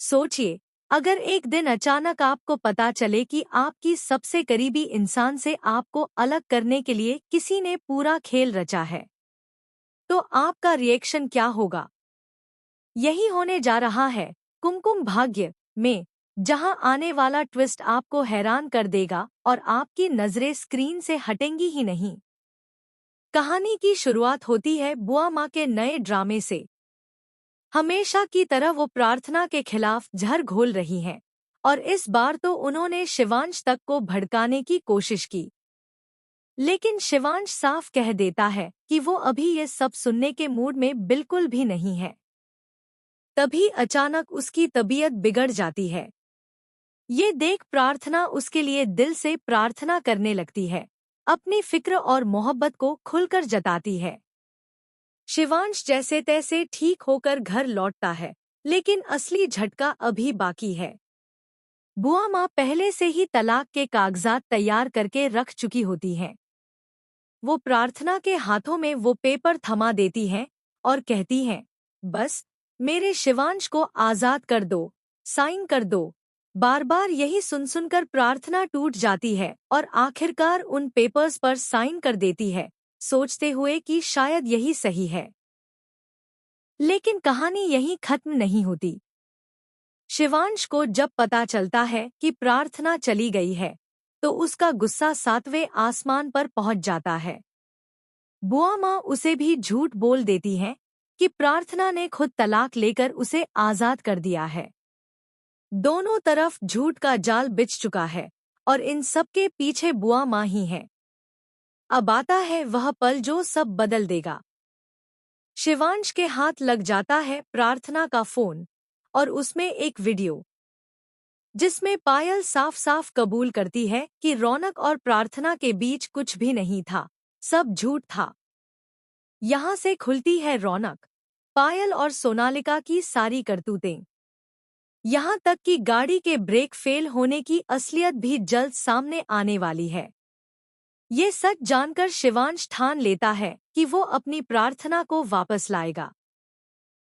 सोचिए, अगर एक दिन अचानक आपको पता चले कि आपकी सबसे करीबी इंसान से आपको अलग करने के लिए किसी ने पूरा खेल रचा है, तो आपका रिएक्शन क्या होगा? यही होने जा रहा है कुमकुम भाग्य में, जहां आने वाला ट्विस्ट आपको हैरान कर देगा और आपकी नजरें स्क्रीन से हटेंगी ही नहीं। कहानी की शुरुआत होती है बुआ माँ के नए ड्रामे से। हमेशा की तरह वो प्रार्थना के खिलाफ जहर घोल रही हैं, और इस बार तो उन्होंने शिवांश तक को भड़काने की कोशिश की। लेकिन शिवांश साफ कह देता है कि वो अभी ये सब सुनने के मूड में बिल्कुल भी नहीं है। तभी अचानक उसकी तबीयत बिगड़ जाती है। ये देख प्रार्थना उसके लिए दिल से प्रार्थना करने लगती है, अपनी फिक्र और मोहब्बत को खुलकर जताती है। शिवांश जैसे तैसे ठीक होकर घर लौटता है, लेकिन असली झटका अभी बाकी है। बुआ माँ पहले से ही तलाक के कागजात तैयार करके रख चुकी होती हैं। वो प्रार्थना के हाथों में वो पेपर थमा देती हैं और कहती हैं, बस मेरे शिवांश को आजाद कर दो, साइन कर दो। बार बार यही सुन सुनकर प्रार्थना टूट जाती है और आखिरकार उन पेपर्स पर साइन कर देती है, सोचते हुए कि शायद यही सही है। लेकिन कहानी यहीं खत्म नहीं होती। शिवांश को जब पता चलता है कि प्रार्थना चली गई है, तो उसका गुस्सा 7वें आसमान पर पहुंच जाता है। बुआ माँ उसे भी झूठ बोल देती हैं कि प्रार्थना ने खुद तलाक लेकर उसे आजाद कर दिया है। दोनों तरफ झूठ का जाल बिछ चुका है और इन सब के पीछे बुआ माँ ही है। अब आता है वह पल जो सब बदल देगा। शिवांश के हाथ लग जाता है प्रार्थना का फोन, और उसमें एक वीडियो, जिसमें पायल साफ साफ कबूल करती है कि रौनक और प्रार्थना के बीच कुछ भी नहीं था, सब झूठ था। यहाँ से खुलती है रौनक, पायल और सोनालिका की सारी करतूतें। यहाँ तक कि गाड़ी के ब्रेक फेल होने की असलियत भी जल्द सामने आने वाली है। ये सच जानकर शिवांश ठान लेता है कि वो अपनी प्रार्थना को वापस लाएगा।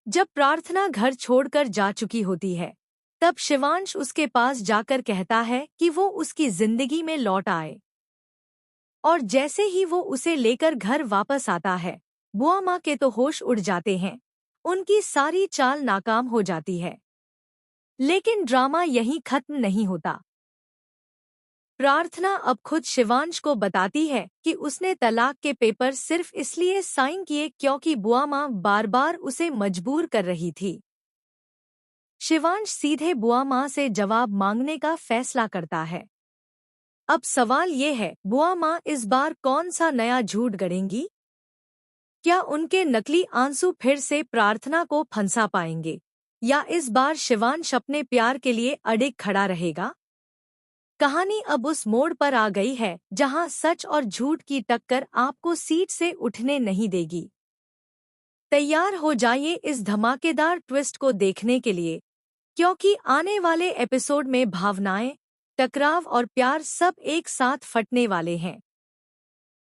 जब प्रार्थना घर छोड़कर जा चुकी होती है, तब शिवांश उसके पास जाकर कहता है कि वो उसकी जिंदगी में लौट आए। और जैसे ही वो उसे लेकर घर वापस आता है, बुआ माँ के तो होश उड़ जाते हैं, उनकी सारी चाल नाकाम हो जाती है। लेकिन ड्रामा यहीं खत्म नहीं होता। प्रार्थना अब खुद शिवांश को बताती है कि उसने तलाक के पेपर सिर्फ इसलिए साइन किए क्योंकि बुआ माँ बार बार उसे मजबूर कर रही थी। शिवांश सीधे बुआ माँ से जवाब मांगने का फैसला करता है। अब सवाल ये है, बुआ माँ इस बार कौन सा नया झूठ गढ़ेंगी? क्या उनके नकली आंसू फिर से प्रार्थना को फंसा पाएंगे, या इस बार शिवांश अपने प्यार के लिए अडिग खड़ा रहेगा? कहानी अब उस मोड़ पर आ गई है जहां सच और झूठ की टक्कर आपको सीट से उठने नहीं देगी। तैयार हो जाइए इस धमाकेदार ट्विस्ट को देखने के लिए, क्योंकि आने वाले एपिसोड में भावनाएं, टकराव और प्यार सब एक साथ फटने वाले हैं।